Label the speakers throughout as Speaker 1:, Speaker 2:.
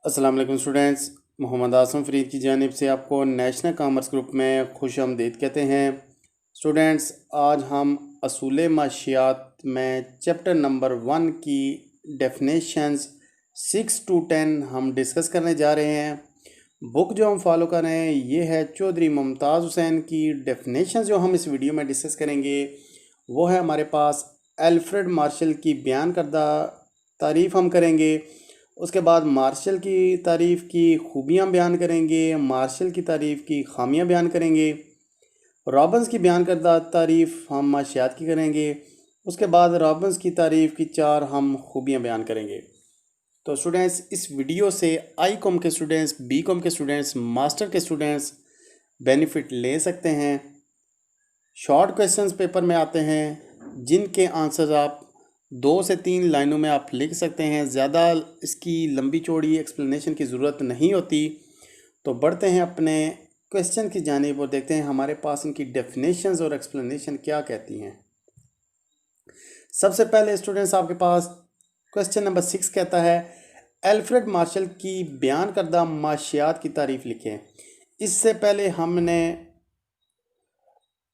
Speaker 1: अस्सलाम वालेकुम स्टूडेंट्स, मोहम्मद आसम फ़रीद की जानिब से आपको नेशनल कॉमर्स ग्रुप में खुशामदीद कहते हैं। स्टूडेंट्स, आज हम असूल माशियात में चैप्टर नंबर 1 की डेफिनेशंस 6 to 10 हम डिस्कस करने जा रहे हैं। बुक जो हम फॉलो कर रहे हैं ये है चौधरी मुमताज़ हुसैन की। डेफिनेशंस जो हम इस वीडियो में डिस्कस करेंगे वो है हमारे पास एल्फ्रेड मार्शल की बयान करदा तारीफ़ हम करेंगे। उसके बाद मार्शल की तारीफ़ की खूबियाँ बयान करेंगे, मार्शल की तारीफ़ की खामियाँ बयान करेंगे, रॉबिन्स की बयान करदा तारीफ़ हम माशियात की करेंगे। उसके बाद रॉबिन्स की तारीफ़ की 4 हम खूबियाँ बयान करेंगे। तो स्टूडेंट्स, इस वीडियो से आई कॉम के स्टूडेंट्स, बी कॉम के स्टूडेंट्स, मास्टर के स्टूडेंट्स बेनिफिट ले सकते हैं। शॉर्ट क्वेश्चंस पेपर में आते हैं जिनके आंसर्स आप 2 से 3 लाइनों में आप लिख सकते हैं। ज़्यादा इसकी लंबी चौड़ी एक्सप्लेनेशन की ज़रूरत नहीं होती। तो बढ़ते हैं अपने क्वेश्चन की जानिब और देखते हैं हमारे पास इनकी डेफिनेशंस और एक्सप्लेनेशन क्या कहती हैं। सबसे पहले स्टूडेंट्स आपके पास क्वेश्चन नंबर 6 कहता है एल्फ्रेड मार्शल की बयान करदा माशियात की तारीफ़ लिखें। इससे पहले हमने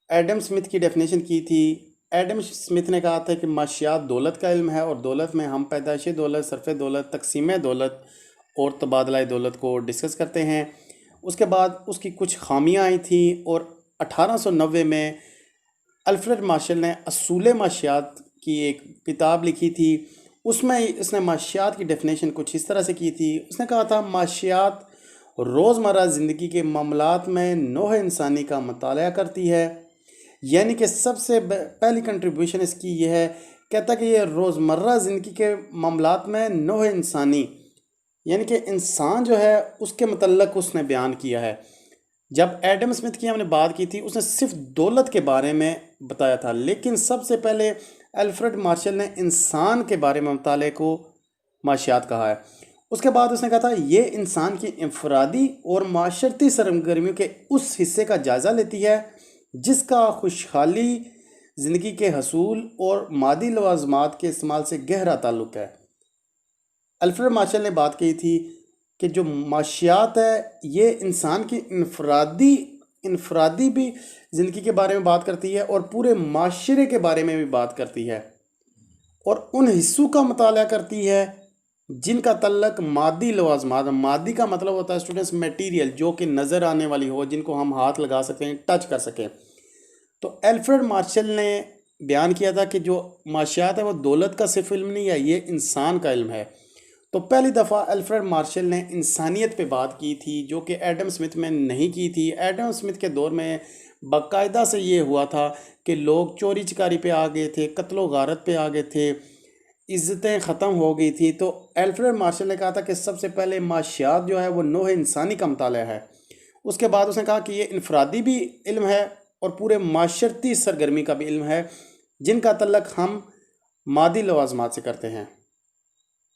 Speaker 1: एडम स्मिथ की डेफिनेशन की थी। एडम स्मिथ ने कहा था कि माशियात दौलत का इल्म है और दौलत में हम पैदाइशी दौलत, सरफ़ दौलत, तकसीम दौलत और तबादला दौलत को डिस्कस करते हैं। उसके बाद उसकी कुछ खामियां आई थी और 1890 में अल्फ्रेड मार्शल ने असूल माशियात की एक किताब लिखी थी। उसमें इसने माशियात की डेफिनेशन कुछ इस तरह से की थी। उसने कहा था माशियात रोज़मर्रा ज़िंदगी के मामलात में नौह इंसानी का मुताला करती है। यानी कि सबसे पहली कंट्रीब्यूशन इसकी यह है, कहता कि ये रोज़मर्रा ज़िंदगी के मामलात में नौह इंसानी यानी कि इंसान जो है उसके मतलब उसने बयान किया है। जब एडम स्मिथ की हमने बात की थी उसने सिर्फ दौलत के बारे में बताया था, लेकिन सबसे पहले अल्फ्रेड मार्शल ने इंसान के बारे में मुताले को माशियात कहा है। उसके बाद उसने कहा था ये इंसान की इंफरादी और माशरती सरगर्मियों के उस हिस्से का जायज़ा लेती है जिसका खुशहाली ज़िंदगी के हसूल और मादी लवाजमात के इस्तेमाल से गहरा ताल्लुक़ है। अल्फ्रेड मार्शल ने बात की थी कि जो माशियात है ये इंसान की इनफरादी भी ज़िंदगी के बारे में बात करती है और पूरे माशरे के बारे में भी बात करती है और उन हिस्सों का मुताला करती है जिनका तल्लक मादी लवाजमात। मादी का मतलब होता है स्टूडेंट्स मटेरियल, जो कि नज़र आने वाली हो, जिनको हम हाथ लगा सकें, टच कर सकें। तो अल्फ्रेड मार्शल ने बयान किया था कि जो माशियात है वो दौलत का सिर्फ इल्म नहीं है, ये इंसान का इल्म है। तो पहली दफ़ा अल्फ्रेड मार्शल ने इंसानियत पे बात की थी जो कि एडम स्मिथ में नहीं की थी। एडम स्मिथ के दौर में बाकायदा से ये हुआ था कि लोग चोरी चकारी पे आ गए थे, कत्लो गारत पे आ गए थे, इज़्ज़तें ख़त्म हो गई थी। तो अल्फ्रेड मार्शल ने कहा था कि सबसे पहले माशियात जो है वो नौह इंसानी का मुताला है। उसके बाद उसने कहा कि ये इनफरादी भी इल्म है और पूरे माशरती सरगर्मी का भी इल्म है जिनका तल्लक हम मादी लवाजमात से करते हैं।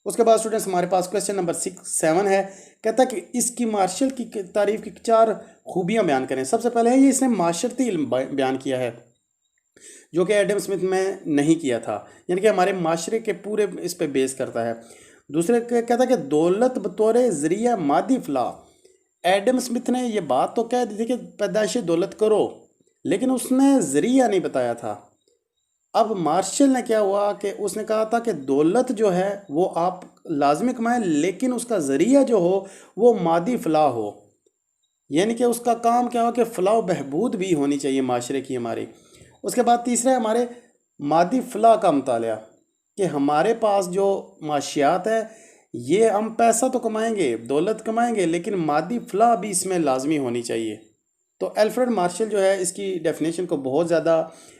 Speaker 1: उसके बाद स्टूडेंट्स हमारे पास क्वेश्चन नंबर 7 है, कहता है कि इसकी मार्शल की तारीफ़ की 4 खूबियाँ बयान करें। सबसे पहले है ये इसने माशरती इल्म बयान किया है जो कि एडम स्मिथ में नहीं किया था, यानी कि हमारे माशरे के पूरे इस पे बेस करता है। दूसरे कहता है कि दौलत बतौर ज़रिया मादी फलाह। एडम स्मिथ ने यह बात तो कह दी थी कि पैदाइशी दौलत करो, लेकिन उसने ज़रिया नहीं बताया था। अब मार्शल ने क्या हुआ कि उसने कहा था कि दौलत जो है वो आप लाजमी कमाएं, लेकिन उसका ज़रिया जो हो वो मादी फलाह हो, यानी कि उसका काम क्या हो कि फलाह बहबूद भी होनी चाहिए माशरे की हमारी। उसके बाद तीसरा है हमारे मादी फलाह का मुताला कि हमारे पास जो माशियात है ये हम पैसा तो कमाएंगे, दौलत कमाएंगे, लेकिन मादी फलाह भी इसमें लाजमी होनी चाहिए। तो अल्फ्रेड मार्शल जो है इसकी डेफिनेशन को बहुत ज़्यादा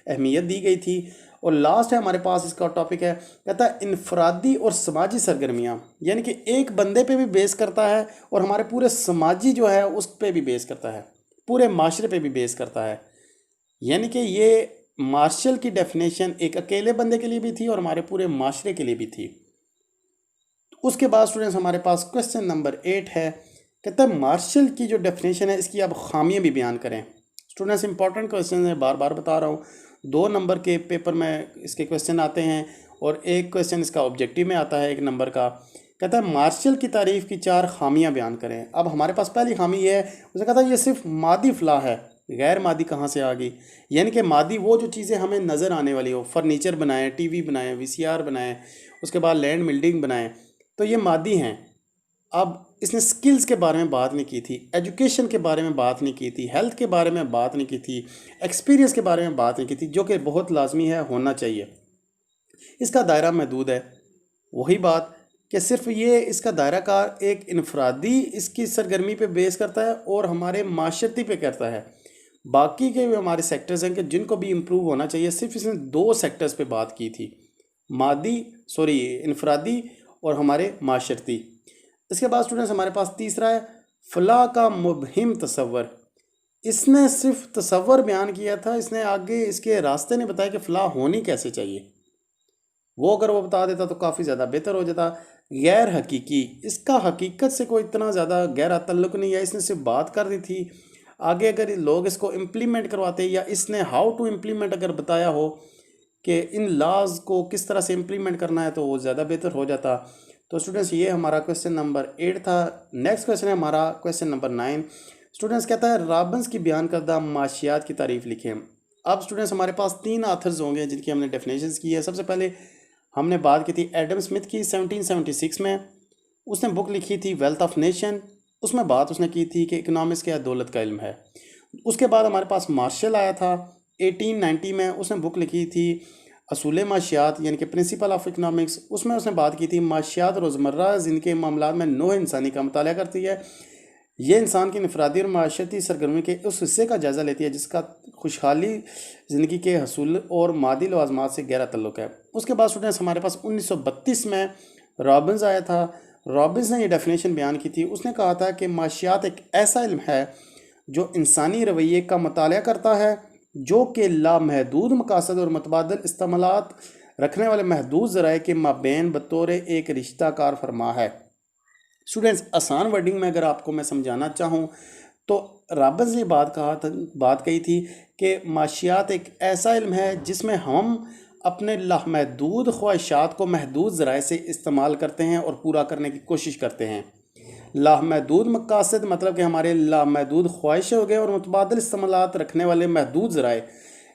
Speaker 1: अहमियत दी गई थी। और लास्ट है हमारे पास इसका टॉपिक है, कहता है इनफरादी और समाजी सरगर्मियाँ, यानी कि एक बंदे पे भी बेस करता है और हमारे पूरे समाजी जो है उस पे भी बेस करता है, पूरे माशरे पे भी बेस करता है। यानी कि ये मार्शल की डेफिनेशन एक अकेले बंदे के लिए भी थी और हमारे पूरे माशरे के लिए भी थी। उसके बाद स्टूडेंट्स हमारे पास क्वेश्चन नंबर 8 है, कहता है मार्शल की जो डेफिनेशन है इसकी आप खामियां भी बयान करें। स्टूडेंट्स इंपॉर्टेंट क्वेश्चन है, बार बार बता रहा हूँ। 2 नंबर के पेपर में इसके क्वेश्चन आते हैं और एक क्वेश्चन इसका ऑब्जेक्टिव में आता है 1 नंबर का कहता है मार्शल की तारीफ़ की 4 खामियां बयान करें। अब हमारे पास पहली खामी ये है, उसने कहता है ये सिर्फ मादी फलाह है, गैर मादी कहाँ से आ गई। यानी कि मादी वो जो चीज़ें हमें नज़र आने वाली हो, फर्नीचर बनाएं, टीवी बनाएं, वीसीआर बनाएं, उसके बाद लैंड बिल्डिंग बनाएं, तो ये मादी हैं। अब इसने स्किल्स के बारे में बात नहीं की थी, एजुकेशन के बारे में बात नहीं की थी, हेल्थ के बारे में बात नहीं की थी, एक्सपीरियंस के बारे में बात नहीं की थी, जो कि बहुत लाजमी है, होना चाहिए। इसका दायरा महदूद है। वही बात कि सिर्फ ये इसका दायरा कार एक इनफरादी इसकी सरगर्मी पे बेस करता है और हमारे माशरती पे करता है। बाकी के हमारे सेक्टर्स हैं कि जिनको भी इम्प्रूव होना चाहिए, सिर्फ इसने 2 सेक्टर्स पे बात की थी, इनफरादी और हमारे माशरती। इसके बाद स्टूडेंट्स हमारे पास तीसरा है फलाह का मुबहिम तसव्वुर। इसने सिर्फ तसव्वुर बयान किया था, इसने आगे इसके रास्ते नहीं बताया कि फलाह होनी कैसे चाहिए। वो अगर वो बता देता तो काफ़ी ज़्यादा बेहतर हो जाता। गैर हकीकी, इसका हकीकत से कोई इतना ज़्यादा गहरा ताल्लुक़ नहीं है, इसने सिर्फ बात कर दी थी। आगे अगर लोग इसको इम्प्लीमेंट करवाते या इसने हाउ टू इम्प्लीमेंट अगर बताया हो कि इन लॉज को किस तरह से इम्प्लीमेंट करना है, तो वो ज़्यादा बेहतर हो जाता। तो स्टूडेंट्स ये हमारा क्वेश्चन नंबर 8 था। नेक्स्ट क्वेश्चन है हमारा क्वेश्चन नंबर 9। स्टूडेंट्स कहता है रॉबिन्स की बयान करदा माशियात की तारीफ़ लिखें। अब स्टूडेंट्स हमारे पास 3 आथर्स होंगे जिनकी हमने डेफिनेशंस की है। सबसे पहले हमने बात की थी एडम स्मिथ की 1776 में, उसने बुक लिखी थी वेल्थ ऑफ नेशन। उसमें बात उसने की थी कि इकोनॉमिक्स क्या दौलत का इल्म है। उसके बाद हमारे पास मार्शल आया था 1890 में, उसने बुक लिखी थी असूल माशियात यानी कि प्रिंसिपल ऑफ इकोनॉमिक्स। उसमें उसने बात की थी माशियात रोज़मर्रा जिनके मामलात में नोह इंसानी का मुताला करती है। ये इंसान की इनफरादी और माशरती सरगर्मी के उस हिस्से का जायज़ा लेती है जिसका खुशहाली ज़िंदगी के हसूल और मादी लवाज़मात से गहरा तल्लुक़ है। उसके बाद स्टूडेंट्स हमारे पास 1932 में रॉबिन्स आया था। रॉबिन्स ने ये डेफिनेशन बयान की थी। उसने कहा था कि माशियात एक ऐसा इल्म है जो इंसानी रवैये का मुताला करता है, जो कि लामहदूद मकासद और मतबादल इस्तेमालात रखने वाले महदूद ज़राए के माबैन बतौर एक रिश्ता कार फरमा है। स्टूडेंट्स आसान वर्डिंग में अगर आपको मैं समझाना चाहूँ तो रॉबिन्स ने बात कही थी कि माशियात एक ऐसा इल्म है जिसमें हम अपने लामहदूद ख्वाहिशात को महदूद ज़राए से इस्तेमाल करते हैं और पूरा करने की कोशिश करते हैं। लामहदूद मकासद मतलब कि हमारे लामहदूद ख्वाहिश हो गए, और मुतबादिल इस्तेमालात रखने वाले महदूद ज़राए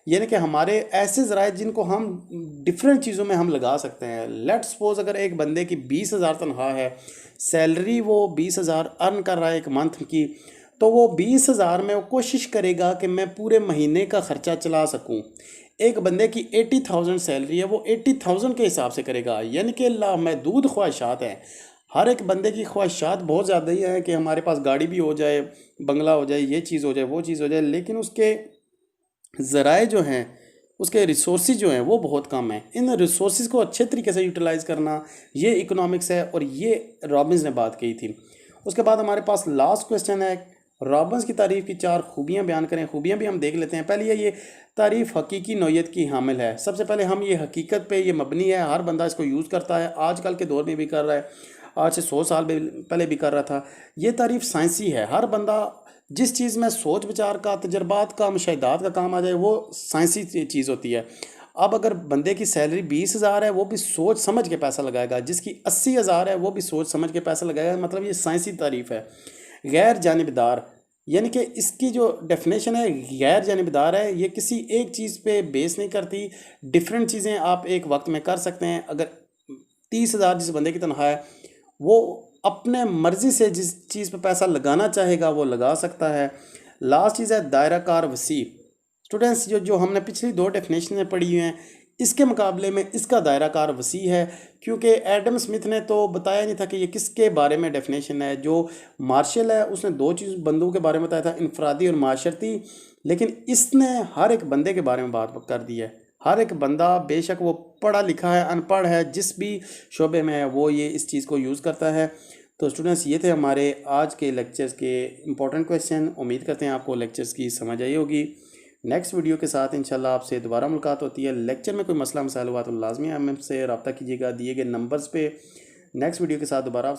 Speaker 1: यानी कि हमारे ऐसे ज़राए जिनको हम डिफरेंट चीज़ों में हम लगा सकते हैं। लेट्स सपोज अगर एक बंदे की 20,000 तनख्वाह है, सैलरी वो 20,000 अर्न कर रहा है एक मंथ की, तो वो 20,000 में वो कोशिश करेगा कि मैं पूरे महीने का ख़र्चा चला सकूं। एक बंदे की 80,000 सैलरी है, वो 80,000 के हिसाब से करेगा। यानी कि लामहदूद ख्वाहिशात हैं। हर एक बंदे की ख्वाहिशात बहुत ज़्यादा ही है कि हमारे पास गाड़ी भी हो जाए, बंगला हो जाए, ये चीज़ हो जाए, वो चीज़ हो जाए, लेकिन उसके ज़राए जो हैं, उसके रिसोर्सेज जो हैं वो बहुत कम हैं। इन रिसोर्सेज को अच्छे तरीके से यूटिलाइज़ करना ये इकोनॉमिक्स है, और ये रॉबिन्स ने बात की थी। उसके बाद हमारे पास लास्ट क्वेश्चन है रॉबिन्स की तारीफ़ की 4 खूबियाँ बयान करें। खूबियाँ भी हम देख लेते हैं। पहली है ये तारीफ़ हकीकी नौयत की हामिल है। सबसे पहले हम ये हकीकत पे ये मबनी है, हर बंदा इसको यूज़ करता है, आजकल के दौर में भी कर रहा है, आज से 100 साल पहले भी कर रहा था। ये तारीफ़ साइंसी है। हर बंदा जिस चीज़ में सोच विचार का, तजर्बात का, मुशाहिदात का काम आ जाए, वो साइंसी चीज़ होती है। अब अगर बंदे की सैलरी 20,000 है, वो भी सोच समझ के पैसा लगाएगा। जिसकी 80,000 है, वो भी सोच समझ के पैसा लगाएगा। मतलब ये साइंसी तारीफ़ है। गैर जानिबदार यानी कि इसकी जो डेफिनेशन है गैर जानिबदार है। ये किसी एक चीज़ पे बेस नहीं करती, डिफरेंट चीज़ें आप एक वक्त में कर सकते हैं। अगर 30,000 जिस बंदे की तनख्वाह है, वो अपने मर्ज़ी से जिस चीज़ पे पैसा लगाना चाहेगा वो लगा सकता है। लास्ट चीज़ है दायरा कार वसी। स्टूडेंट्स जो हमने पिछली 2 डेफिनेशन पढ़ी हुई हैं, इसके मुकाबले में इसका दायरा कार वसी है, क्योंकि एडम स्मिथ ने तो बताया नहीं था कि ये किसके बारे में डेफिनेशन है। जो मार्शल है उसने 2 चीज़ बंदों के बारे में बताया था, इनफरादी और माशरती, लेकिन इसने हर एक बंदे के बारे में बात कर दी है। हर एक बंदा बेशक वो पढ़ा लिखा है, अनपढ़ है, जिस भी शोबे में है वो ये इस चीज़ को यूज़ करता है। तो स्टूडेंट्स ये थे हमारे आज के लेक्चर्स के इम्पोर्टेंट क्वेश्चन। उम्मीद करते हैं आपको लेक्चर्स की समझ आई होगी। नेक्स्ट वीडियो के साथ इंशाल्लाह आपसे दोबारा मुलाकात होती है। लेक्चर में कोई मसला मसाइल हुआ तो लाजमी हमसे रब्ता कीजिएगा दिए गए नंबर्स पे। नेक्स्ट वीडियो के साथ दोबारा